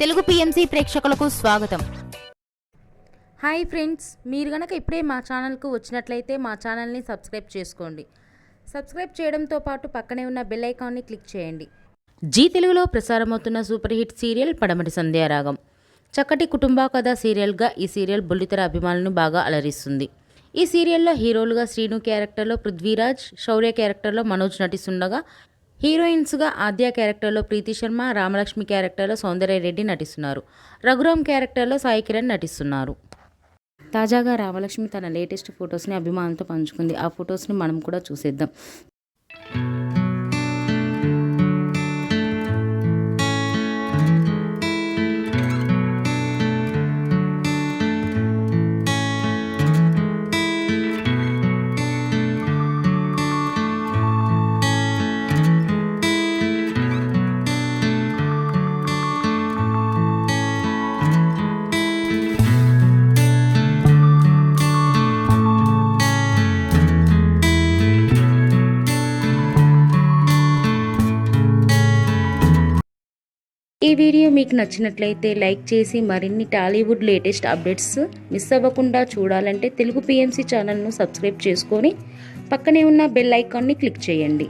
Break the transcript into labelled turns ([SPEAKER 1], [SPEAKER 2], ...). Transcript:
[SPEAKER 1] Telugu PMC ప్రేక్షకులకు స్వాగతం.
[SPEAKER 2] Hi friends, మీరు గనక ఇప్పుడే మా ఛానల్కు వచ్చినట్లయితే మా ఛానల్ని సబ్స్క్రైబ్ చేసుకోండి. సబ్స్క్రైబ్ చేయడంతో పాటు పక్కనే ఉన్న బెల్ ఐకాన్ని క్లిక్ చేయండి. జీ తెలుగులో ప్రసారమవుతున్న సూపర్ హిట్ సీరియల్ పడమటి సంధ్యారాగం. చక్కటి కుటుంబ కథ సీరియల్గా ఈ సీరియల్ బుల్లితెర అభిమానులను బాగా అలరిస్తుంది. ఈ సీరియల్లో హీరోలుగా శ్రీను క్యారెక్టర్లో పృథ్వీరాజ్, శౌర్య క్యారెక్టర్లో మనోజ్ నటిస్తుండగా హీరోయిన్స్గా ఆద్య క్యారెక్టర్లో ప్రీతి శర్మ, రామలక్ష్మి క్యారెక్టర్లో సౌందర్య రెడ్డి నటిస్తున్నారు. రఘురామ్ క్యారెక్టర్లో సాయి కిరణ్ నటిస్తున్నారు. తాజాగా రామలక్ష్మి తన లేటెస్ట్ ఫొటోస్ని అభిమానులతో పంచుకుంది. ఆ ఫొటోస్ని మనం కూడా చూసేద్దాం. ఈ వీడియో మీకు నచ్చినట్లయితే లైక్ చేసి మరిన్ని టాలీవుడ్ లేటెస్ట్ అప్డేట్స్ మిస్ అవ్వకుండా చూడాలంటే తెలుగు పిఎంసి ఛానల్ను సబ్స్క్రైబ్ చేసుకొని పక్కనే ఉన్న బెల్ ఐకాన్ని క్లిక్ చేయండి.